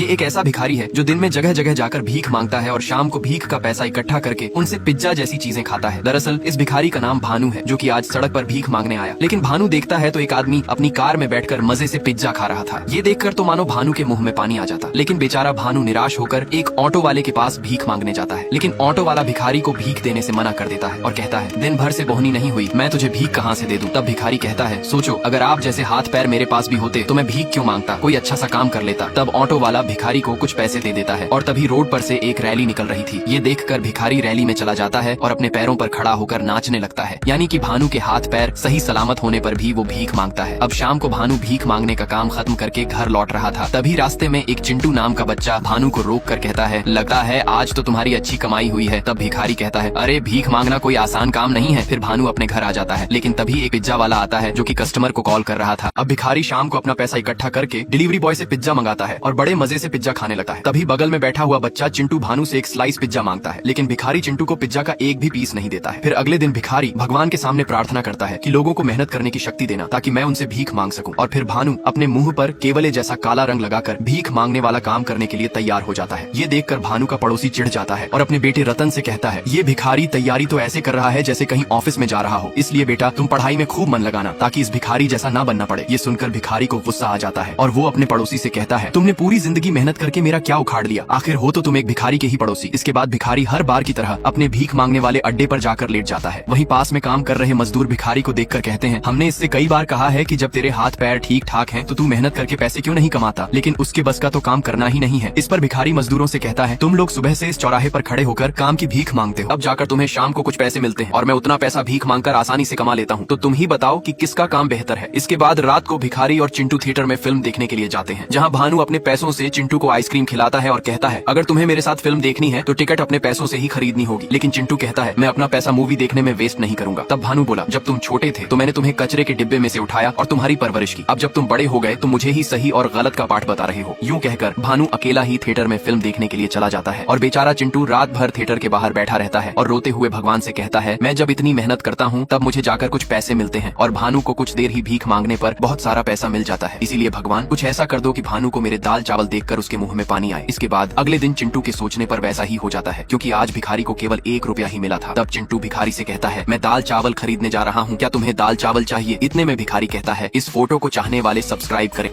एक ऐसा भिखारी है जो दिन में जगह जगह जाकर भीख मांगता है और शाम को भीख का पैसा इकट्ठा करके उनसे पिज्जा जैसी चीजें खाता है। दरअसल इस भिखारी का नाम भानु है, जो कि आज सड़क पर भीख मांगने आया। लेकिन भानु देखता है तो एक आदमी अपनी कार में बैठकर मजे से पिज्जा खा रहा था। ये देखकर तो मानो भानु के मुंह में पानी आ जाता। लेकिन बेचारा भानु निराश होकर एक ऑटो वाले के पास भीख मांगने जाता है। लेकिन ऑटो वाला भिखारी को भीख देने से मना कर देता है और कहता है, दिन भर से बोहनी नहीं हुई, मैं तुझे भीख कहाँ से दे दूं। तब भिखारी कहता है, सोचो अगर आप जैसे हाथ पैर मेरे पास भी होते तो मैं भीख क्यों मांगता, कोई अच्छा सा काम कर लेता। तब ऑटो वाला भिखारी को कुछ पैसे दे देता है और तभी रोड पर से एक रैली निकल रही थी। ये देखकर भिखारी रैली में चला जाता है और अपने पैरों पर खड़ा होकर नाचने लगता है। यानी कि भानु के हाथ पैर सही सलामत होने पर भी वो भीख मांगता है। अब शाम को भानु भीख मांगने का काम खत्म करके घर लौट रहा था। तभी रास्ते में एक चिंटू नाम का बच्चा भानु को रोक कर कहता है, लगता है आज तो तुम्हारी अच्छी कमाई हुई है। तब भिखारी कहता है, अरे भीख मांगना कोई आसान काम नहीं है। फिर भानु अपने घर आ जाता है। लेकिन तभी एक पिज्जा वाला आता है जो कि कस्टमर को कॉल कर रहा था। अब भिखारी शाम को अपना पैसा इकट्ठा करके डिलीवरी बॉय से पिज्जा मंगाता है और बड़े मजे से पिज्जा खाने लगता है। तभी बगल में बैठा हुआ बच्चा चिंटू भानु से एक स्लाइस पिज्जा मांगता है। लेकिन भिखारी चिंटू को पिज्जा का एक भी पीस नहीं देता है। फिर अगले दिन भिखारी भगवान के सामने प्रार्थना करता है कि लोगों को मेहनत करने की शक्ति देना ताकि मैं उनसे भीख मांग सकूं। और फिर भानु अपने मुंह पर केवले जैसा काला रंग लगाकर भीख मांगने वाला काम करने के लिए तैयार हो जाता है। ये देखकर भानु का पड़ोसी चिढ़ जाता है और अपने बेटे रतन से कहता है, ये भिखारी तैयारी तो ऐसे कर रहा है जैसे कहीं ऑफिस में जा रहा हो, इसलिए बेटा तुम पढ़ाई में खूब मन लगाना ताकि इस भिखारी जैसा ना बनना पड़े। ये सुनकर भिखारी को गुस्सा आ जाता है और वो अपने पड़ोसी से कहता है, तुमने पूरी जिंदगी मेहनत करके मेरा क्या उखाड़ लिया, आखिर हो तो तुम एक भिखारी के ही पड़ोसी। इसके बाद भिखारी हर बार की तरह अपने भीख मांगने वाले अड्डे पर जाकर लेट जाता है। वहीं पास में काम कर रहे मजदूर भिखारी को देखकर कहते हैं, हमने इससे कई बार कहा है कि जब तेरे हाथ पैर ठीक ठाक हैं तो तू मेहनत करके पैसे क्यों नहीं कमाता, लेकिन उसके बस का तो काम करना ही नहीं है। इस पर भिखारी मजदूरों से कहता है, तुम लोग सुबह से इस चौराहे पर खड़े होकर काम की भीख मांगते हो, अब जाकर तुम्हें शाम को कुछ पैसे मिलते हैं और मैं उतना पैसा भीख मांगकर आसानी से कमा लेता हूँ, तो तुम ही बताओ कि किसका काम बेहतर है। इसके बाद रात को भिखारी और चिंटू थिएटर में फिल्म देखने के लिए जाते हैं, जहाँ भानु अपने पैसों से चिंटू को आइसक्रीम खिलाता है और कहता है, अगर तुम्हें मेरे साथ फिल्म देखनी है तो टिकट अपने पैसों से ही खरीदनी होगी। लेकिन चिंटू कहता है, मैं अपना पैसा मूवी देखने में वेस्ट नहीं करूंगा। तब भानु बोला, जब तुम छोटे थे तो मैंने तुम्हें कचरे के डिब्बे में से उठाया और तुम्हारी परवरिश की, अब जब तुम बड़े हो गए तो मुझे ही सही और गलत का पाठ बता रहे हो। यूं कहकर भानु अकेला ही थिएटर में फिल्म देखने के लिए चला जाता है और बेचारा चिंटू रात भर थिएटर के बाहर बैठा रहता है और रोते हुए भगवान से कहता है, मैं जब इतनी मेहनत करता हूँ तब मुझे जाकर कुछ पैसे मिलते हैं और भानु को कुछ देर ही भीख मांगने पर बहुत सारा पैसा मिल जाता है, इसीलिए भगवान कुछ ऐसा कर दो कि भानु को मेरे दाल चावल देखकर उसके मुंह में पानी आए। इसके बाद अगले दिन चिंटू के सोचने पर वैसा ही हो जाता है, क्योंकि आज भिखारी को केवल 1 रुपया ही मिला था। तब चिंटू भिखारी से कहता है, मैं दाल चावल खरीदने जा रहा हूँ, क्या तुम्हें दाल चावल चाहिए? इतने में भिखारी कहता है, इस फोटो को चाहने वाले सब्सक्राइब करें।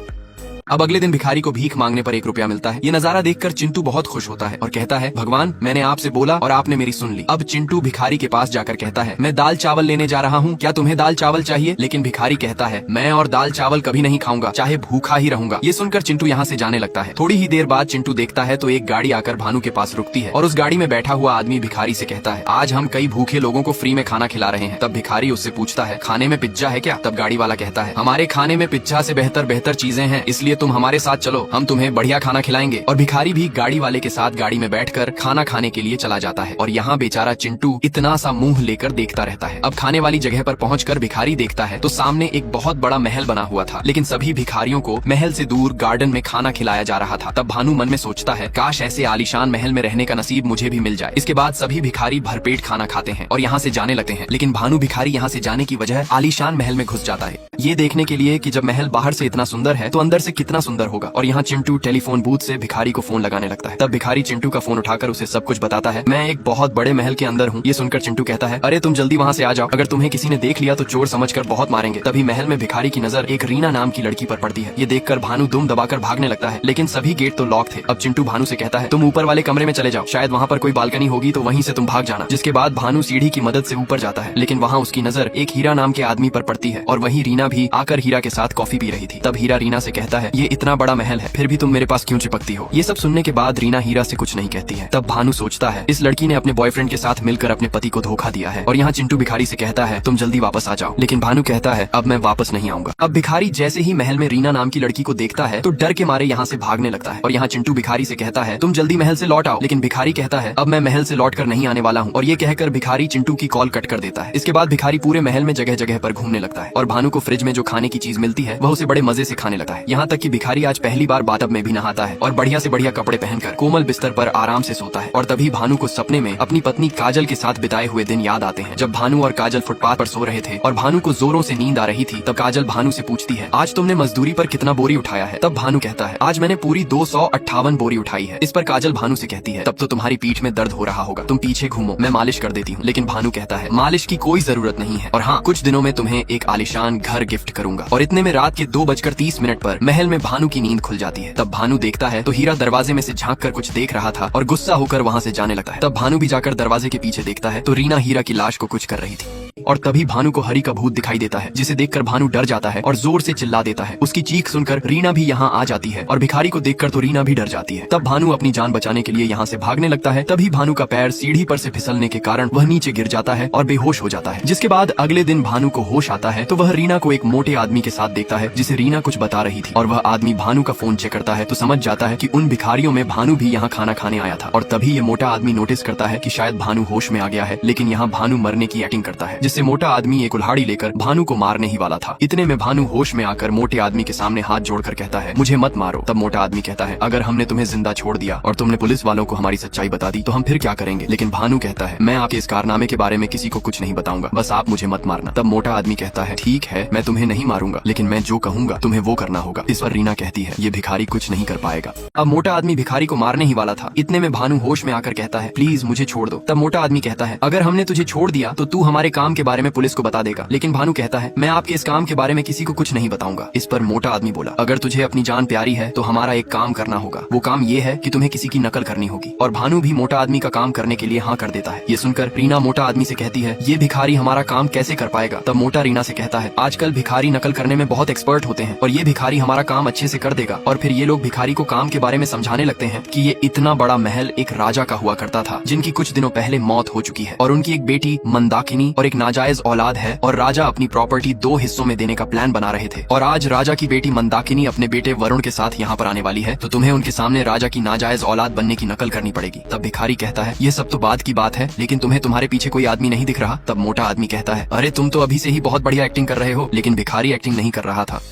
अब अगले दिन भिखारी को भीख मांगने पर 1 रुपया मिलता है। ये नजारा देखकर चिंटू बहुत खुश होता है और कहता है, भगवान मैंने आपसे बोला और आपने मेरी सुन ली। अब चिंटू भिखारी के पास जाकर कहता है, मैं दाल चावल लेने जा रहा हूँ, क्या तुम्हें दाल चावल चाहिए? लेकिन भिखारी कहता है, मैं और दाल चावल कभी नहीं खाऊंगा, चाहे भूखा ही रहूंगा। ये सुनकर चिंटू यहाँ से जाने लगता है। थोड़ी ही देर बाद चिंटू देखता है तो एक गाड़ी आकर भानु के पास रुकती है और उस गाड़ी में बैठा हुआ आदमी भिखारी से कहता है, आज हम कई भूखे लोगों को फ्री में खाना खिला रहे हैं। तब भिखारी उससे पूछता है, खाने में पिज्जा है क्या? तब गाड़ी वाला कहता है, हमारे खाने में पिज्जा से बेहतर चीजें हैं, इसलिए तुम हमारे साथ चलो, हम तुम्हें बढ़िया खाना खिलाएंगे। और भिखारी भी गाड़ी वाले के साथ गाड़ी में बैठकर खाना खाने के लिए चला जाता है और यहाँ बेचारा चिंटू इतना सा मुंह लेकर देखता रहता है। अब खाने वाली जगह पर पहुंचकर भिखारी देखता है तो सामने एक बहुत बड़ा महल बना हुआ था, लेकिन सभी भिखारियों को महल से दूर गार्डन में खाना खिलाया जा रहा था। तब भानु मन में सोचता है, काश ऐसे आलीशान महल में रहने का नसीब मुझे भी मिल जाए। इसके बाद सभी भिखारी भरपेट खाना खाते हैं और यहाँ से जाने लगते हैं। लेकिन भानु भिखारी यहाँ से जाने की वजह आलीशान महल में घुस जाता है, ये देखने के लिए कि जब महल बाहर से इतना सुंदर है तो अंदर से कितना सुंदर होगा। और यहाँ चिंटू टेलीफोन बूथ से भिखारी को फोन लगाने लगता है। तब भिखारी चिंटू का फोन उठाकर उसे सब कुछ बताता है, मैं एक बहुत बड़े महल के अंदर हूँ। ये सुनकर चिंटू कहता है, अरे तुम जल्दी वहाँ से आ जाओ, अगर तुम्हें किसी ने देख लिया तो चोर समझकर बहुत मारेंगे। तभी महल में भिखारी की नजर एक रीना नाम की लड़की पर पड़ती है। ये देखकर भानु दुम दबाकर भागने लगता है, लेकिन सभी गेट तो लॉक थे। अब चिंटू भानु से कहता है, तुम ऊपर वाले कमरे में चले जाओ, शायद वहाँ पर कोई बालकनी होगी तो वहीं से तुम भाग जाना। जिसके बाद भानु सीढ़ी की मदद से ऊपर जाता है, लेकिन वहाँ उसकी नजर एक हीरा नाम के आदमी पर पड़ती है और वहीं रीना भी आकर हीरा के साथ कॉफी पी रही थी। तब हीरा रीना से कहता है, ये इतना बड़ा महल है फिर भी तुम मेरे पास क्यों चिपकती हो? ये सब सुनने के बाद रीना हीरा से कुछ नहीं कहती है। तब भानु सोचता है, इस लड़की ने अपने बॉयफ्रेंड के साथ मिलकर अपने पति को धोखा दिया है। और यहाँ चिंटू भिखारी से कहता है, तुम जल्दी वापस आ जाओ। लेकिन भानु कहता है, अब मैं वापस नहीं आऊंगा। अब भिखारी जैसे ही महल में रीना नाम की लड़की को देखता है तो डर के मारे यहाँ से भागने लगता है। और यहाँ चिंटू भिखारी से कहता है, तुम जल्दी महल से लौट आओ। लेकिन भिखारी कहता है, अब मैं महल से लौट कर नहीं आने वाला हूँ। और ये कहकर भिखारी चिंटू की कॉल कट कर देता है। इसके बाद भिखारी पूरे महल में जगह जगह पर घूमने लगता है और भानु को फ्रिज में जो खाने की चीज मिलती है वह उसे बड़े मजे से खाने लगता है। यहाँ तक कि भिखारी आज पहली बार बाथटब में भी नहाता है और बढ़िया से बढ़िया कपड़े पहनकर कोमल बिस्तर पर आराम से सोता है। और तभी भानु को सपने में अपनी पत्नी काजल के साथ बिताए हुए दिन याद आते हैं। जब भानु और काजल फुटपाथ पर सो रहे थे और भानु को जोरों से नींद आ रही थी, तब काजल भानु से पूछती है, आज तुमने मजदूरी पर कितना बोरी उठाया है? तब भानु कहता है, आज मैंने पूरी 258 बोरी उठाई है। इस पर काजल भानु से कहती है, तब तो तुम्हारी पीठ में दर्द हो रहा होगा, तुम पीछे घूमो, मैं मालिश कर देती हूँ। लेकिन भानु कहता है, मालिश की कोई जरूरत नहीं है, और हाँ, कुछ दिनों में तुम्हें एक आलिशान घर गिफ्ट करूंगा। और इतने में रात के 2:30 पर महल में भानु की नींद खुल जाती है। तब भानु देखता है तो हीरा दरवाजे में से झांक कर कुछ देख रहा था और गुस्सा होकर वहाँ से जाने लगता है। तब भानु भी जाकर दरवाजे के पीछे देखता है तो रीना हीरा की लाश को कुछ कर रही थी। और तभी भानु को हरि का भूत दिखाई देता है, जिसे देखकर भानु डर जाता है और जोर से चिल्ला देता है। उसकी चीख सुनकर रीना भी यहाँ आ जाती है और भिखारी को देखकर तो रीना भी डर जाती है। तब भानु अपनी जान बचाने के लिए यहाँ से भागने लगता है। तभी भानु का पैर सीढ़ी पर से फिसलने के कारण वह नीचे गिर जाता है और बेहोश हो जाता है। जिसके बाद अगले दिन भानु को होश आता है तो वह रीना को एक मोटे आदमी के साथ देखता है, जिसे रीना कुछ बता रही थी। और वह आदमी भानु का फोन चेक करता है तो समझ जाता है कि उन भिखारियों में भानु भी यहाँ खाना खाने आया था। और तभी ये मोटा आदमी नोटिस करता है कि शायद भानु होश में आ गया है, लेकिन यहाँ भानु मरने की एक्टिंग करता है, जिससे मोटा आदमी एक कुल्हाड़ी लेकर भानु को मारने ही वाला था। इतने में भानु होश में आकर मोटे आदमी के सामने हाथ जोड़कर कहता है, मुझे मत मारो। तब मोटा आदमी कहता है, अगर हमने तुम्हें जिंदा छोड़ दिया और तुमने पुलिस वालों को हमारी सच्चाई बता दी तो हम फिर क्या करेंगे? लेकिन भानु कहता है, मैं आपके इस कारनामे के बारे में किसी को कुछ नहीं बताऊंगा, बस आप मुझे मत मारना। तब मोटा आदमी कहता है, ठीक है, मैं तुम्हें नहीं मारूंगा, लेकिन मैं जो कहूंगा तुम्हें वो करना होगा। इस पर रीना कहती है, ये भिखारी कुछ नहीं कर पाएगा। अब मोटा आदमी भिखारी को मारने ही वाला था। इतने में भानु होश में आकर कहता है, प्लीज मुझे छोड़ दो। तब मोटा आदमी कहता है, अगर हमने तुझे छोड़ दिया तो तू हमारे काम के बारे में पुलिस को बता देगा। लेकिन भानु कहता है, मैं आपके इस काम के बारे में किसी को कुछ नहीं बताऊंगा। इस पर मोटा आदमी बोला, अगर तुझे अपनी जान प्यारी है तो हमारा एक काम करना होगा। वो काम ये है कि तुम्हें किसी की नकल करनी होगी। और भानु भी मोटा आदमी का काम करने के लिए हाँ कर देता है। ये सुनकर रीना मोटा आदमी से कहती है, ये भिखारी हमारा काम कैसे कर पाएगा? तब मोटा रीना से कहता है, आजकल भिखारी नकल करने में बहुत एक्सपर्ट होते हैं और ये भिखारी हमारा काम अच्छे से कर देगा। और फिर ये लोग भिखारी को काम के बारे में समझाने लगते हैं कि ये इतना बड़ा महल एक राजा का हुआ करता था, जिनकी कुछ दिनों पहले मौत हो चुकी है और उनकी एक बेटी मंदाकिनी और एक नाजायज औलाद है। और राजा अपनी प्रॉपर्टी 2 हिस्सों में देने का प्लान बना रहे थे। और आज राजा की बेटी मंदाकिनी अपने बेटे वरुण के साथ यहाँ पर आने वाली है, तो तुम्हें उनके सामने राजा की नाजायज औलाद बनने की नकल करनी पड़ेगी। तब भिखारी कहता है, ये सब तो बात की बात है, लेकिन तुम्हें तुम्हारे पीछे कोई आदमी नहीं दिख रहा? तब मोटा आदमी कहता है, अरे तुम तो अभी से ही बहुत बढ़िया एक्टिंग कर रहे हो। लेकिन भिखारी एक्टिंग नहीं कर रहा था,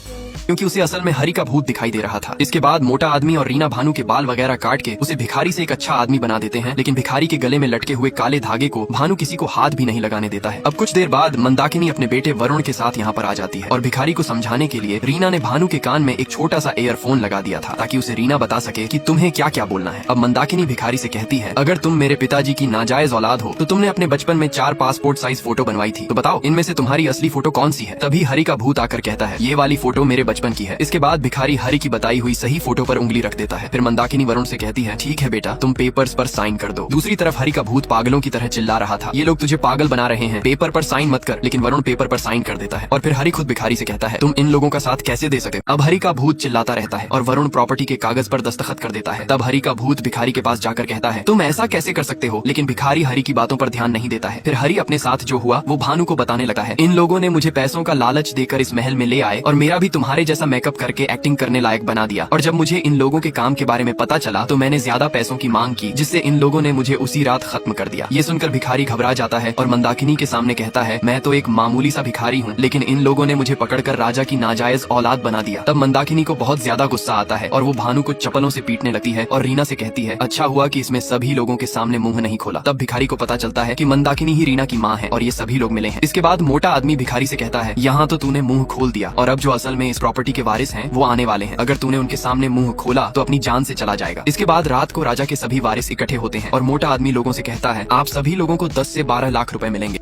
क्योंकि उसे असल में हरि का भूत दिखाई दे रहा था। इसके बाद मोटा आदमी और रीना भानु के बाल वगैरह काट के उसे भिखारी से एक अच्छा आदमी बना देते हैं। लेकिन भिखारी के गले में लटके हुए काले धागे को भानु किसी को हाथ भी नहीं लगाने देता है। अब कुछ देर बाद मंदाकिनी अपने बेटे वरुण के साथ यहाँ पर आ जाती है और भिखारी को समझाने के लिए रीना ने भानु के कान में एक छोटा सा एयरफोन लगा दिया था, ताकि उसे रीना बता सके कि तुम्हें क्या क्या बोलना है। अब मंदाकिनी भिखारी से कहती है, अगर तुम मेरे पिताजी की नाजायज औलाद हो तो तुमने अपने बचपन में 4 पासपोर्ट साइज फोटो बनवाई थी, तो बताओ इनमें से तुम्हारी असली फोटो कौन सी है? तभी हरि का भूत आकर कहता है, ये वाली फोटो मेरे बचपन की है। इसके बाद भिखारी हरि की बताई हुई सही फोटो पर उंगली रख देता है। फिर मंदाकिनी वरुण से कहती है, ठीक है बेटा, तुम पेपर्स पर साइन कर दो। दूसरी तरफ हरि का भूत पागलों की तरह चिल्ला रहा था, ये लोग तुझे पागल बना रहे हैं, पेपर पर साइन मत कर। लेकिन वरुण पेपर पर साइन कर देता है। और फिर हरि खुद भिखारी से कहता है, तुम इन लोगों का साथ कैसे दे सकते? अब हरि का भूत चिल्लाता रहता है और वरुण प्रॉपर्टी के कागज पर दस्तखत कर देता है। तब हरि का भूत भिखारी के पास जाकर कहता है, तुम ऐसा कैसे कर सकते हो? लेकिन भिखारी हरि की बातों पर ध्यान नहीं देता है। फिर हरि अपने साथ जो हुआ वो भानु को बताने लगा है, इन लोगों ने मुझे पैसों का लालच देकर इस महल में ले आए और मेरा भी तुम्हारे जैसा मेकअप करके एक्टिंग करने लायक बना दिया। और जब मुझे इन लोगों के काम के बारे में पता चला तो मैंने ज्यादा पैसों की मांग की, जिससे इन लोगों ने मुझे उसी रात खत्म कर दिया। ये सुनकर भिखारी घबरा जाता है और मंदाकिनी के सामने कहता है, मैं तो एक मामूली सा भिखारी हूँ, लेकिन इन लोगों ने मुझे पकड़कर राजा की नाजायज औलाद बना दिया। तब मंदाकिनी को बहुत ज्यादा गुस्सा आता है और वो भानु को चप्पलों से पीटने लगती है और रीना से कहती है, अच्छा हुआ कि इसमें सभी लोगों के सामने मुंह नहीं खोला। तब भिखारी को पता चलता है कि मंदाकिनी ही रीना की माँ है और ये सभी लोग मिले हैं। इसके बाद मोटा आदमी भिखारी से कहता है, यहाँ तो तूने मुंह खोल दिया और अब जो असल में इस प्रॉपर्टी के वारिस हैं वो आने वाले हैं। अगर तूने उनके सामने मुंह खोला तो अपनी जान से चला जाएगा। इसके बाद रात को राजा के सभी वारिस इकट्ठे होते हैं और मोटा आदमी लोगों से कहता है, आप सभी लोगों को 10 से 12 लाख रुपए मिलेंगे।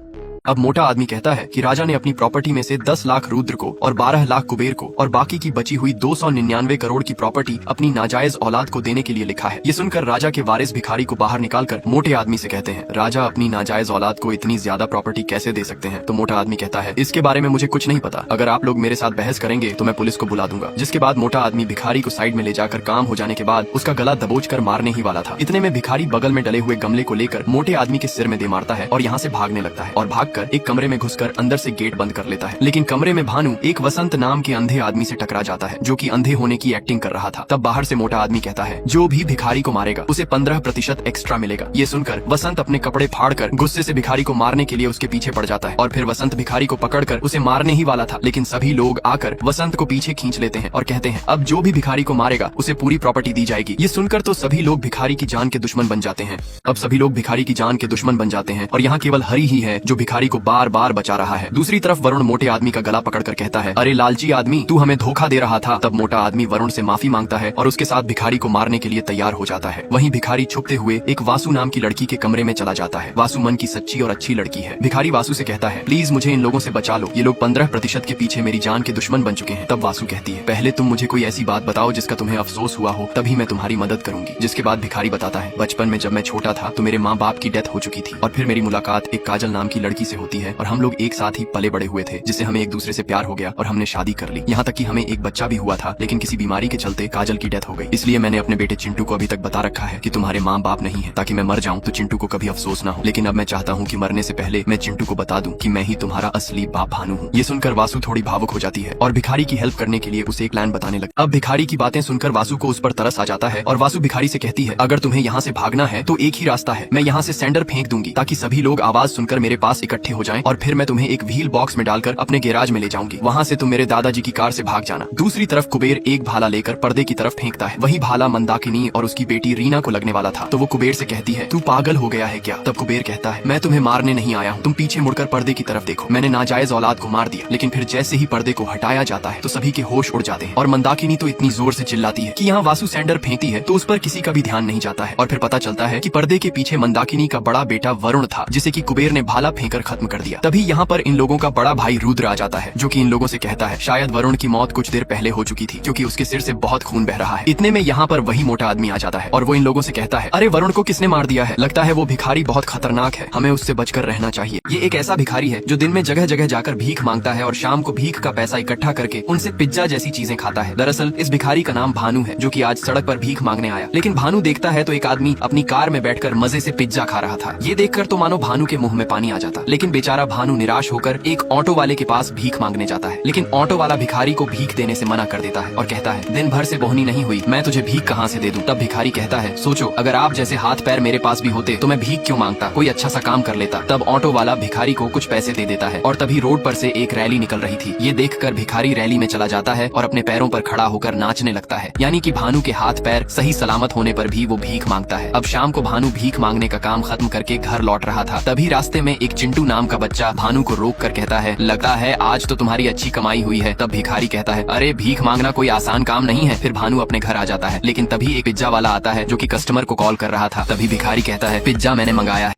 अब मोटा आदमी कहता है कि राजा ने अपनी प्रॉपर्टी में से 10 लाख रुद्र को और 12 लाख कुबेर को और बाकी की बची हुई 299 करोड़ की प्रॉपर्टी अपनी नाजायज औलाद को देने के लिए लिखा है। ये सुनकर राजा के वारिस भिखारी को बाहर निकालकर मोटे आदमी से कहते हैं, राजा अपनी नाजायज औलाद को इतनी ज्यादा प्रॉपर्टी कैसे दे सकते हैं? तो मोटा आदमी कहता है, इसके बारे में मुझे कुछ नहीं पता, अगर आप लोग मेरे साथ बहस करेंगे तो मैं पुलिस को बुला दूंगा। जिसके बाद मोटा आदमी भिखारी को साइड में ले जाकर काम हो जाने के बाद उसका गला दबोच कर मारने ही वाला था। इतने में भिखारी बगल में डले हुए गमले को लेकर मोटे आदमी के सिर में दे मारता है और यहाँ से भागने लगता है। और भागते भड़क कर एक कमरे में घुसकर अंदर से गेट बंद कर लेता है। लेकिन कमरे में भानु एक वसंत नाम के अंधे आदमी से टकरा जाता है, जो कि अंधे होने की एक्टिंग कर रहा था। तब बाहर से मोटा आदमी कहता है, जो भी भिखारी को मारेगा उसे 15% एक्स्ट्रा मिलेगा। ये सुनकर वसंत अपने कपड़े फाड़कर गुस्से से भिखारी को मारने के लिए उसके पीछे पड़ जाता है और फिर वसंत भिखारी को पकड़कर उसे मारने ही वाला था, लेकिन सभी लोग आकर वसंत को पीछे खींच लेते हैं और कहते हैं अब जो भी भिखारी को मारेगा उसे पूरी प्रॉपर्टी दी जाएगी। ये सुनकर तो सभी लोग भिखारी की जान के दुश्मन बन जाते हैं। अब सभी लोग भिखारी की जान के दुश्मन बन जाते हैं और यहाँ केवल हरी ही है जो भिखारी को बार बार बचा रहा है। दूसरी तरफ वरुण मोटे आदमी का गला पकड़कर कहता है, अरे लालची आदमी, तू हमें धोखा दे रहा था। तब मोटा आदमी वरुण से माफी मांगता है और उसके साथ भिखारी को मारने के लिए तैयार हो जाता है। वहीं भिखारी छुपते हुए एक वासु नाम की लड़की के कमरे में चला जाता है। वासु मन की सच्ची और अच्छी लड़की है। भिखारी वासु से कहता है, प्लीज मुझे इन लोगों से बचा लो, ये लोग 15% के पीछे मेरी जान के दुश्मन बन चुके हैं। तब वासु कहती है, पहले तुम मुझे कोई ऐसी बात बताओ जिसका तुम्हें अफसोस हुआ हो, तभी मैं तुम्हारी मदद करूंगी। जिसके बाद भिखारी बताता है, बचपन में जब मैं छोटा था तो मेरे माँ बाप की डेथ हो चुकी थी और फिर मेरी मुलाकात एक काजल नाम की लड़की से होती है और हम लोग एक साथ ही पले बड़े हुए थे, जिससे हमें एक दूसरे से प्यार हो गया और हमने शादी कर ली। यहाँ तक कि हमें एक बच्चा भी हुआ था, लेकिन किसी बीमारी के चलते काजल की डेथ हो गई। इसलिए मैंने अपने बेटे चिंटू को अभी तक बता रखा है कि तुम्हारे माँ बाप नहीं है, ताकि मैं मर जाऊँ तो चिंटू को कभी अफसोस ना हो। लेकिन अब मैं चाहता हूँ कि मरने से पहले मैं चिंटू को बता दूं कि मैं ही तुम्हारा असली बाप भानु हूँ। ये सुनकर वासु थोड़ी भावुक हो जाती है और भिखारी की हेल्प करने के लिए उसे एक प्लान बताने लगती। अब भिखारी की बातें सुनकर वासु को उस पर तरस आ जाता है और वासु भिखारी से कहती है, अगर तुम्हें यहाँ से भागना है तो एक ही रास्ता है, मैं यहाँ से सैंडर फेंक दूंगी ताकि सभी लोग आवाज सुनकर मेरे पास इकट्ठे हो जाएं और फिर मैं तुम्हें एक व्हील बॉक्स में डालकर अपने गैराज में ले जाऊंगी। वहाँ से तुम मेरे दादाजी की कार से भाग जाना। दूसरी तरफ कुबेर एक भाला लेकर पर्दे की तरफ फेंकता है। वही भाला मंदाकिनी और उसकी बेटी रीना को लगने वाला था, तो वो कुबेर से कहती है, तू पागल हो गया है क्या? तब कुबेर कहता है, मैं तुम्हें मारने नहीं आया हूँ, तुम पीछे मुड़कर पर्दे की तरफ देखो। मैंने नाजायज औलाद को मार दिया। लेकिन फिर जैसे ही पर्दे को हटाया जाता है तो सभी के होश उड़ जाते हैं और मंदाकिनी तो इतनी जोर से चिल्लाती है कि यहाँ वासु सैंडर फेंकती है तो उस पर किसी का भी ध्यान नहीं जाता है और फिर पता चलता है कि पर्दे के पीछे मंदाकिनी का बड़ा बेटा वरुण था, जिसे कि कुबेर ने भाला फेंकर खत्म कर दिया। तभी यहाँ पर इन लोगों का बड़ा भाई रुद्र आ जाता है, जो कि इन लोगों से कहता है शायद वरुण की मौत कुछ देर पहले हो चुकी थी, क्योंकि उसके सिर से बहुत खून बह रहा है। इतने में यहाँ पर वही मोटा आदमी आ जाता है और वो इन लोगों से कहता है, अरे वरुण को किसने मार दिया है? लगता है वो भिखारी बहुत खतरनाक है, हमें उससे बचकर रहना चाहिए। ये एक ऐसा भिखारी है जो दिन में जगह जगह जाकर भीख मांगता है और शाम को भीख का पैसा इकट्ठा करके उनसे पिज्जा जैसी चीजें खाता है। दरअसल इस भिखारी का नाम भानु है, जो कि आज सड़क पर भीख मांगने आया। लेकिन भानु देखता है तो एक आदमी अपनी कार में बैठकर मजे से पिज्जा खा रहा था। ये देखकर तो मानो भानु के मुंह में पानी आ जाता। लेकिन बेचारा भानु निराश होकर एक ऑटो वाले के पास भीख मांगने जाता है, लेकिन ऑटो वाला भिखारी को भीख देने से मना कर देता है और कहता है, दिन भर से बोहनी नहीं हुई, मैं तुझे भीख कहाँ से दे दूं? तब भिखारी कहता है, सोचो अगर आप जैसे हाथ पैर मेरे पास भी होते तो मैं भीख क्यों मांगता, कोई अच्छा सा काम कर लेता। तब ऑटो वाला भिखारी को कुछ पैसे दे देता है और तभी रोड पर से एक रैली निकल रही थी। ये देखकर भिखारी रैली में चला जाता है और अपने पैरों पर खड़ा होकर नाचने लगता है, यानी कि भानु के हाथ पैर सही सलामत होने पर भी वो भीख मांगता है। अब शाम को भानु भीख मांगने का काम खत्म करके घर लौट रहा था। तभी रास्ते में एक चिंटू नाम का बच्चा भानु को रोक कर कहता है, लगता है आज तो तुम्हारी अच्छी कमाई हुई है। तब भिखारी कहता है, अरे भीख मांगना कोई आसान काम नहीं है। फिर भानु अपने घर आ जाता है, लेकिन तभी एक पिज्जा वाला आता है जो कि कस्टमर को कॉल कर रहा था। तभी भिखारी कहता है, पिज्जा मैंने मंगाया है।